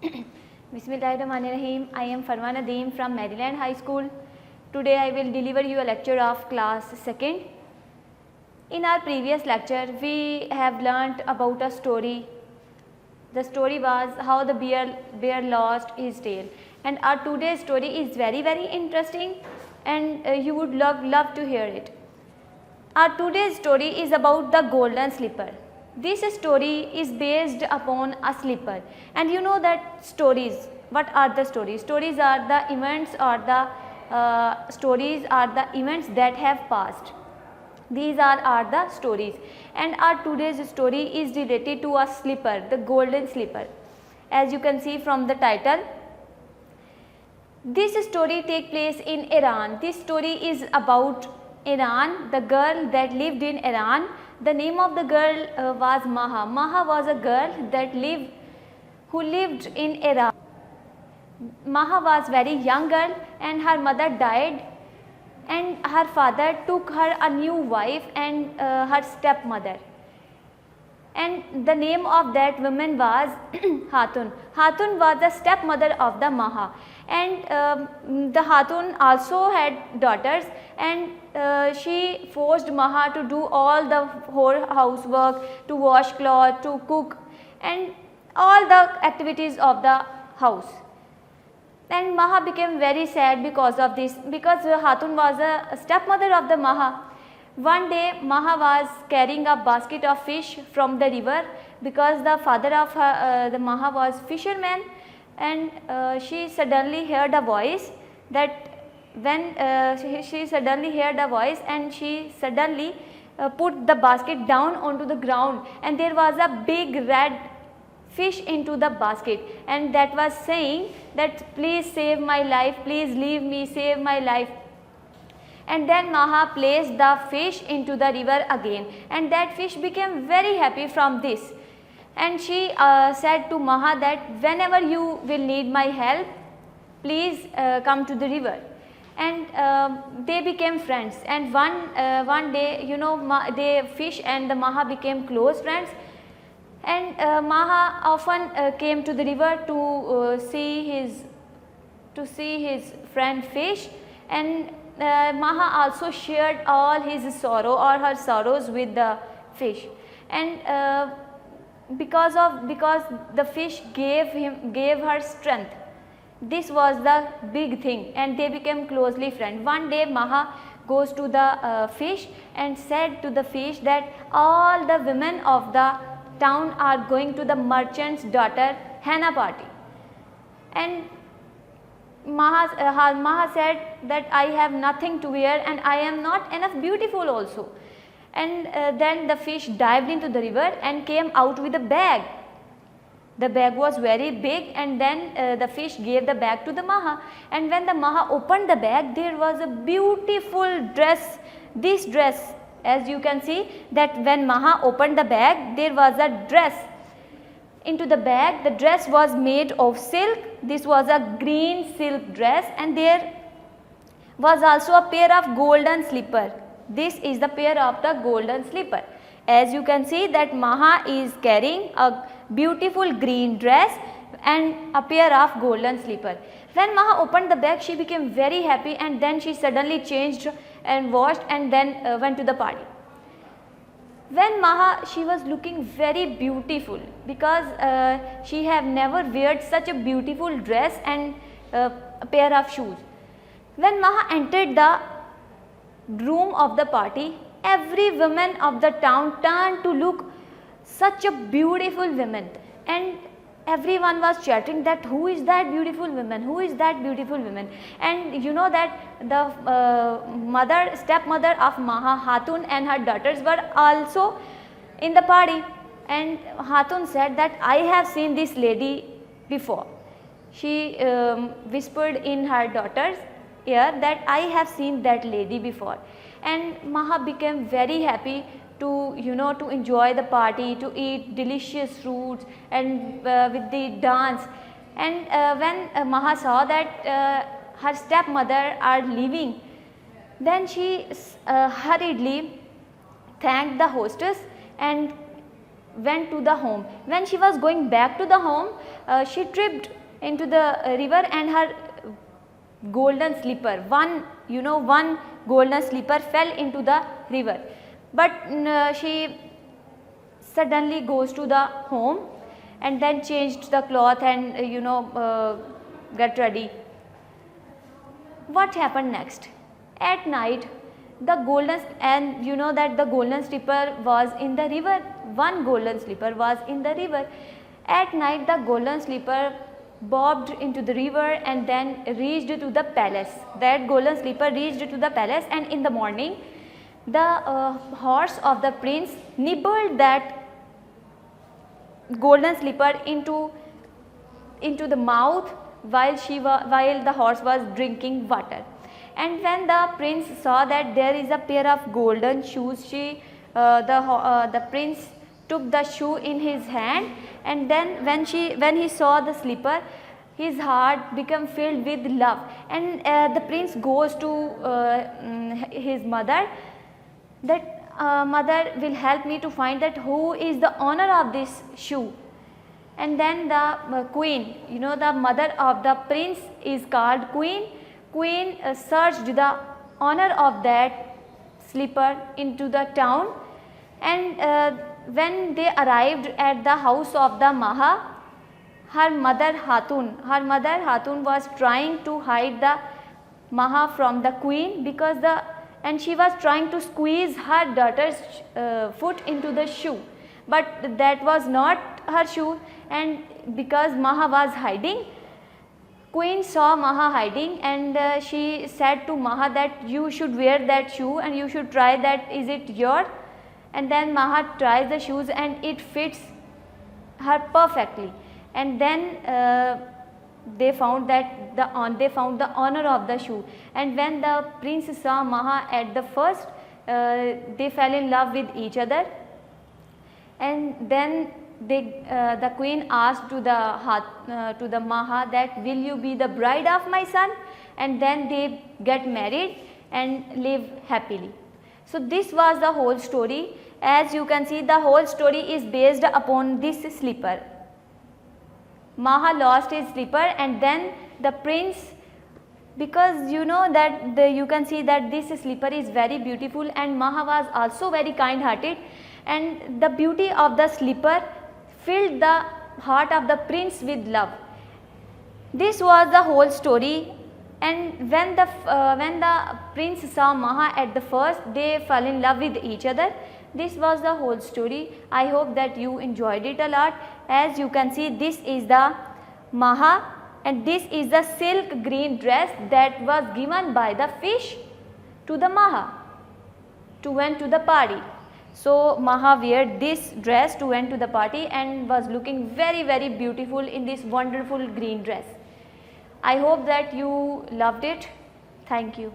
Bismillahirrahmanirrahim. I am Farwa Nadeem from Maryland High School. Today I will deliver you a lecture of class 2nd. In our previous lecture, we have learnt about a story. The story was how the bear lost his tail. And our today's story is very interesting, and you would love to hear it. Our today's story is about the golden slipper. This story is based upon a slipper, and you know that stories, what are the stories? Stories are the events, or the stories are the events that have passed. These are the stories, and our today's story is related to a slipper, the golden slipper. As you can see from the title, this story takes place in Iran. This story is about Iran, the girl that lived in Iran. The name of the girl was Maha. Maha was a girl who lived in Iran. Maha was very young girl, and her mother died, and her father took her a new wife and her stepmother. And the name of that woman was Hatun. Hatun was the stepmother of the Maha, and the Hatun also had daughters, and she forced Maha to do all the whole housework, to wash cloth, to cook, and all the activities of the house. And Maha became very sad because of this, because Hatun was a stepmother of the Maha. One day Maha was carrying a basket of fish from the river, because the father of the Maha was fisherman, and she suddenly heard a voice that when she suddenly heard a voice, and she suddenly put the basket down onto the ground, and there was a big red fish into the basket, and that was saying that please save my life, please leave me, save my life. And then Maha placed the fish into the river again, and that fish became very happy from this. And she said to Maha that whenever you will need my help, please come to the river. And they became friends, and one day, you know, the fish and the Maha became close friends. And Maha often came to the river to see his friend fish, and Maha also shared all his sorrow or her sorrows with the fish. And because the fish gave her strength, this was the big thing, and they became closely friends. One day Maha goes to the fish and said to the fish that all the women of the town are going to the merchant's daughter henna party. And Maha said that I have nothing to wear, and I am not enough beautiful also. And then the fish dived into the river and came out with a bag. The bag was very big, and then the fish gave the bag to the Maha. And when the Maha opened the bag, there was a beautiful dress. This dress, as you can see, that when Maha opened the bag, there was a dress into the bag. The dress was made of silk. This was a green silk dress, and there was also a pair of golden slipper. This is the pair of the golden slipper. As you can see that Maha is carrying a beautiful green dress and a pair of golden slipper. When Maha opened the bag, she became very happy, and then she suddenly changed and washed, and then went to the party. When Maha, she was looking very beautiful, because she have never weared such a beautiful dress and a pair of shoes. When Maha entered the room of the party, every woman of the town turned to look such a beautiful woman, and everyone was chatting that who is that beautiful woman, who is that beautiful woman. And you know that the stepmother of Maha, Hatun, and her daughters were also in the party. And Hatun said that I have seen this lady before. She whispered in her daughter's ear that I have seen that lady before. And Maha became very happy to enjoy the party, to eat delicious fruits, and with the dance. And when Maha saw that her stepmother are leaving, then she hurriedly thanked the hostess and went to the home. When she was going back to the home, she tripped into the river and her golden slipper, one golden slipper fell into the river. But she suddenly goes to the home and then changed the cloth and get ready. What happened next? At night, the golden, and you know that the golden slipper was in the river, one golden slipper was in the river. At night, the golden slipper bobbed into the river and then reached to the palace. That golden slipper reached to the palace, and in the morning the horse of the prince nibbled that golden slipper into the mouth while the horse was drinking water. And when the prince saw that there is a pair of golden shoes, the prince took the shoe in his hand, and then when he saw the slipper, his heart became filled with love, and the prince goes to his mother, that mother will help me to find that who is the owner of this shoe. And then the queen, the mother of the prince is called queen. Queen searched the owner of that slipper into the town, and when they arrived at the house of the Maha, her mother Hatun was trying to hide the Maha from the queen, and she was trying to squeeze her daughter's foot into the shoe, but that was not her shoe, and because Maha was hiding, queen saw Maha hiding, and she said to Maha that you should wear that shoe and you should try that, is it yours? And then Maha tries the shoes and it fits her perfectly, and then they found the owner of the shoe. And when the prince saw Maha at the first, they fell in love with each other, and then the queen asked to the Maha that will you be the bride of my son, and then they get married and live happily. So this was the whole story. As you can see, the whole story is based upon this slipper. Maha lost his slipper, and then the prince, because you can see that this slipper is very beautiful, and Maha was also very kind hearted, and the beauty of the slipper filled the heart of the prince with love. This was the whole story, and when the prince saw Maha at the first, they fell in love with each other. This was the whole story. I hope that you enjoyed it a lot. As you can see, this is the Maha, and this is the silk green dress that was given by the fish to the Maha to went to the party. So Maha wore this dress to went to the party and was looking very, very beautiful in this wonderful green dress. I hope that you loved it. Thank you.